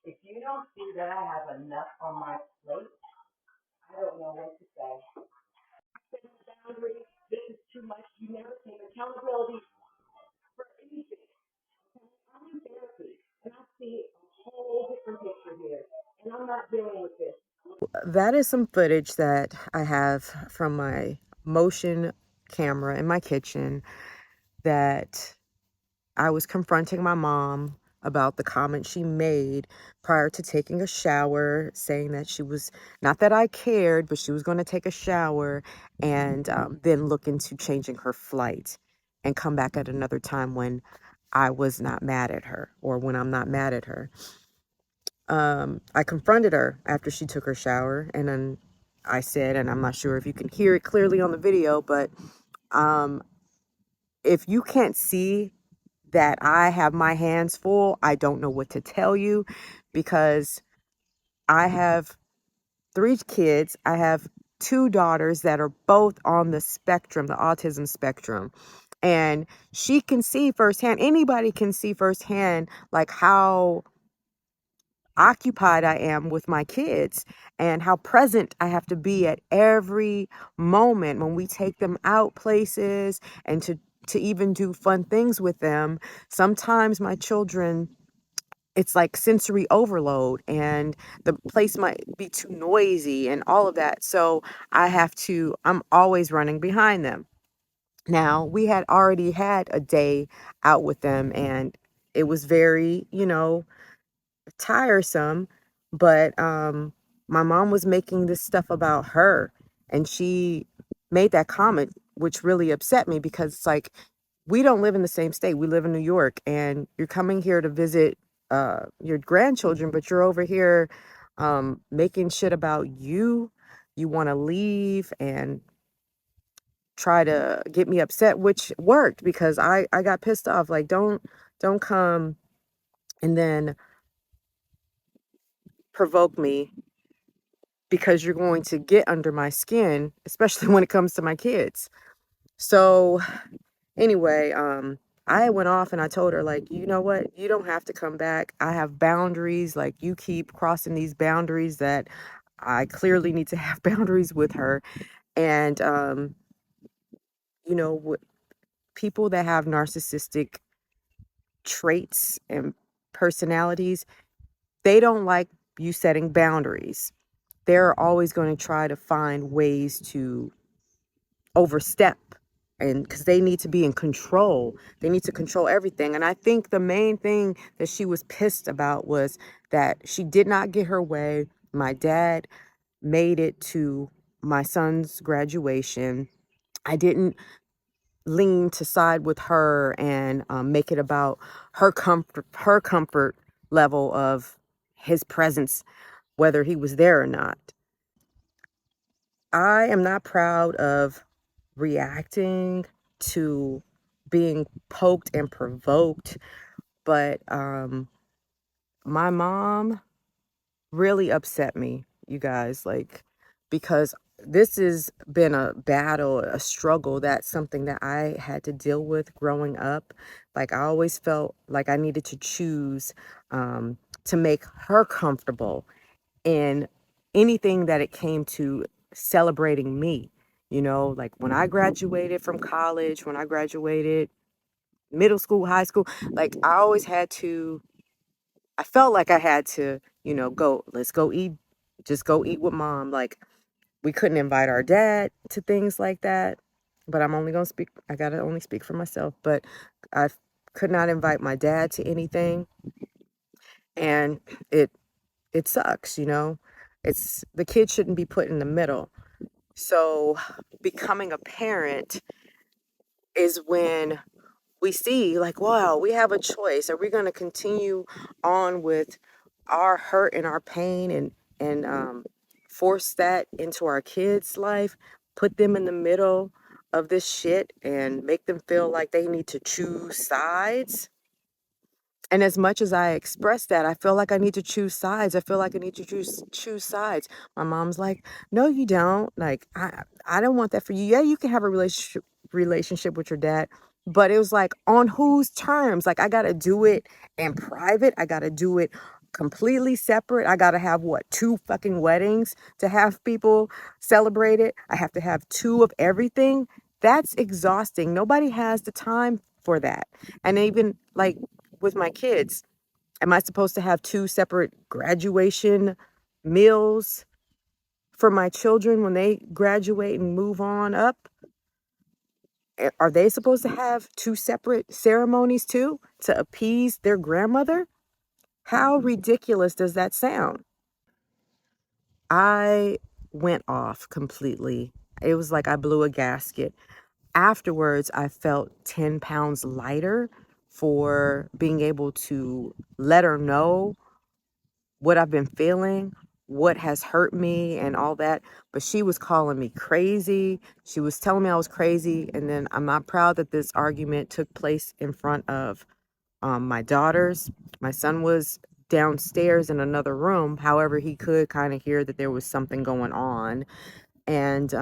If you don't see that I have enough on my plate, I don't know what to say. Set boundaries. This is too much. You never take accountability for anything. I'm in therapy, and I see a whole different picture here, and I'm not dealing with this. That is some footage that I have from my motion camera in my kitchen that I was confronting my mom about the comment she made prior to taking a shower, saying that she was, not that I cared, but she was going to take a shower and then look into changing her flight and come back at another time when I was not mad at her or when I'm not mad at her. I confronted her after she took her shower, and then I said, and I'm not sure if you can hear it clearly on the video, but um, if you can't see that I have my hands full, I don't know what to tell you, because I have 3 kids. I have 2 daughters that are both on the spectrum, the autism spectrum. And she can see firsthand, anybody can see firsthand, like how occupied I am with my kids and how present I have to be at every moment when we take them out places and to even do fun things with them. Sometimes my children, it's like sensory overload and the place might be too noisy and all of that. So I'm always running behind them. Now, we had already had a day out with them, and it was very, tiresome, but my mom was making this stuff about her, and she made that comment, which really upset me, because it's like, we don't live in the same state. We live in New York, and you're coming here to visit your grandchildren, but you're over here making shit about you. You want to leave and try to get me upset, which worked, because I got pissed off. Like, don't come and then provoke me, because you're going to get under my skin, especially when it comes to my kids. So anyway, I went off and I told her, like, you know what? You don't have to come back. I have boundaries. Like, you keep crossing these boundaries that I clearly need to have boundaries with her. And, people that have narcissistic traits and personalities, they don't like you setting boundaries. They're always going to try to find ways to overstep, and because they need to be in control, they need to control everything. And I think the main thing that she was pissed about was that she did not get her way. My dad made it to my son's graduation. I didn't lean to side with her and make it about her comfort level of his presence, whether he was there or not. I am not proud of reacting to being poked and provoked, but my mom really upset me, you guys, like, because this has been a battle, a struggle. That's something that I had to deal with growing up. Like, I always felt like I needed to choose to make her comfortable in anything that it came to celebrating me. Like, when I graduated from college, when I graduated middle school, high school, like, I felt like I had to, let's go eat, just go eat with mom. Like, we couldn't invite our dad to things like that, but I gotta only speak for myself, but I could not invite my dad to anything. And it sucks, it's, the kid shouldn't be put in the middle. So becoming a parent is when we see, like, wow, we have a choice. Are we going to continue on with our hurt and our pain and force that into our kids' life, put them in the middle of this shit and make them feel like they need to choose sides? And as much as I express that, I feel like I need to choose sides. I feel like I need to choose sides. My mom's like, "No, you don't. Like, I don't want that for you. Yeah, you can have a relationship with your dad, but it was like, on whose terms? Like, I gotta do it in private. I gotta do it completely separate. I got to have what, 2 fucking weddings to have people celebrate it. I have to have 2 of everything. That's exhausting. Nobody has the time for that. And even like with my kids, am I supposed to have 2 separate graduation meals for my children when they graduate and move on up? Are they supposed to have 2 separate ceremonies too to appease their grandmother? How ridiculous does that sound? I went off completely. It was like I blew a gasket. Afterwards, I felt 10 pounds lighter for being able to let her know what I've been feeling, what has hurt me, and all that. But she was calling me crazy. She was telling me I was crazy. And then I'm not proud that this argument took place in front of my daughters. My son was downstairs in another room. However, he could kind of hear that there was something going on. And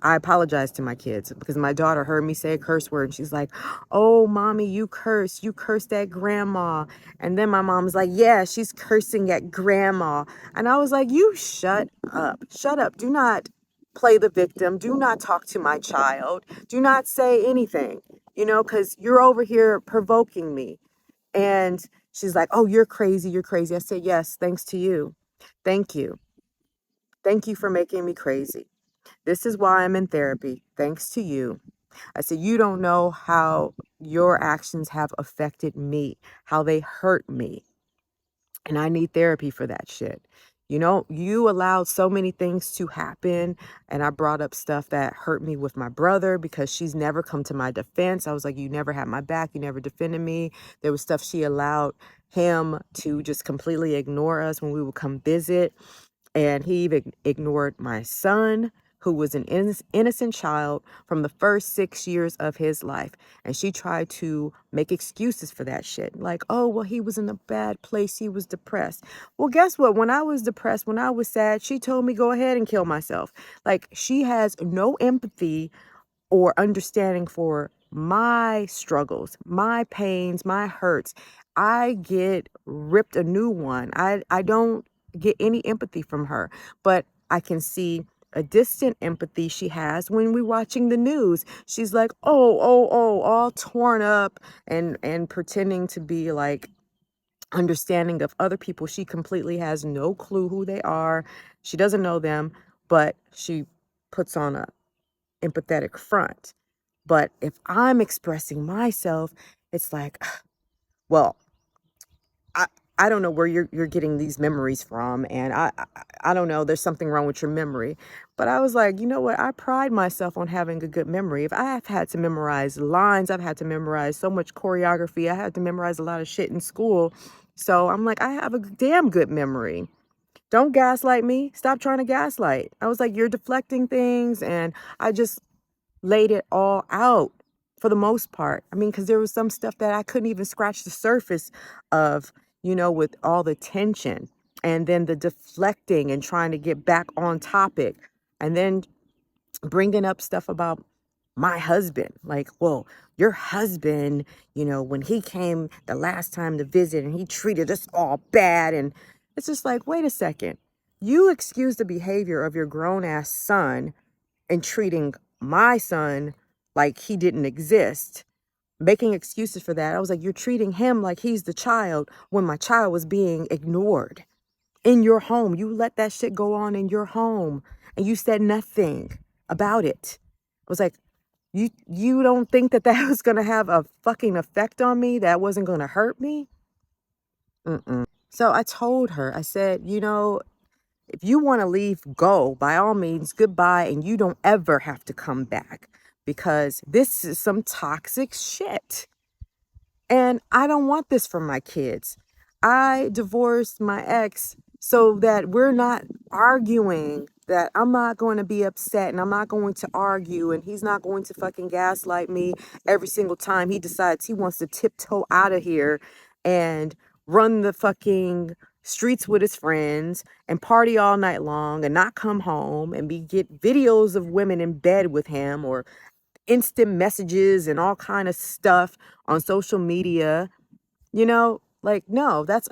I apologized to my kids because my daughter heard me say a curse word. And she's like, "Oh, mommy, you cursed at grandma." And then my mom was like, "Yeah, she's cursing at grandma." And I was like, "You shut up. Shut up. Do not play the victim. Do not talk to my child. Do not say anything, because you're over here provoking me." And she's like, "Oh, you're crazy. You're crazy." I said, "Yes, thanks to you. Thank you. Thank you for making me crazy. This is why I'm in therapy, thanks to you." I said, "You don't know how your actions have affected me, how they hurt me. And I need therapy for that shit. You allowed so many things to happen." And I brought up stuff that hurt me with my brother because she's never come to my defense. I was like, "You never had my back. You never defended me." There was stuff she allowed him to just completely ignore us when we would come visit. And he even ignored my son, who was an innocent child from the first 6 years of his life. And she tried to make excuses for that shit. Like, "Oh, well, he was in a bad place. He was depressed." Well, guess what? When I was depressed, when I was sad, she told me go ahead and kill myself. Like, she has no empathy or understanding for my struggles, my pains, my hurts. I get ripped a new one. I don't get any empathy from her, but I can see a distant empathy she has when we're watching the news. She's like, "Oh, oh, oh," all torn up and pretending to be like understanding of other people. She completely has no clue who they are. She doesn't know them, but she puts on a empathetic front. But if I'm expressing myself, it's like, well, I I don't know where you're getting these memories from, and I don't know. There's something wrong with your memory. But I was like, you know what? I pride myself on having a good memory. If I have had to memorize lines, I've had to memorize so much choreography. I had to memorize a lot of shit in school. So I'm like, I have a damn good memory. Don't gaslight me. Stop trying to gaslight. I was like, you're deflecting things, and I just laid it all out for the most part. I mean, because there was some stuff that I couldn't even scratch the surface of, with all the tension and then the deflecting and trying to get back on topic and then bringing up stuff about my husband. Like, well, your husband, when he came the last time to visit and he treated us all bad. And it's just like, wait a second. You excuse the behavior of your grown ass son and treating my son like he didn't exist, making excuses for that. I was like, you're treating him like he's the child when my child was being ignored in your home. You let that shit go on in your home and you said nothing about it. I was like, you don't think that that was going to have a fucking effect on me? That wasn't going to hurt me? Mm-mm. So I told her, I said, if you want to leave, go. By all means, goodbye. And you don't ever have to come back because this is some toxic shit. And I don't want this for my kids. I divorced my ex so that we're not arguing, that I'm not going to be upset and I'm not going to argue and he's not going to fucking gaslight me every single time he decides he wants to tiptoe out of here and run the fucking streets with his friends and party all night long and not come home and get videos of women in bed with him or instant messages and all kind of stuff on social media. Like, no, that's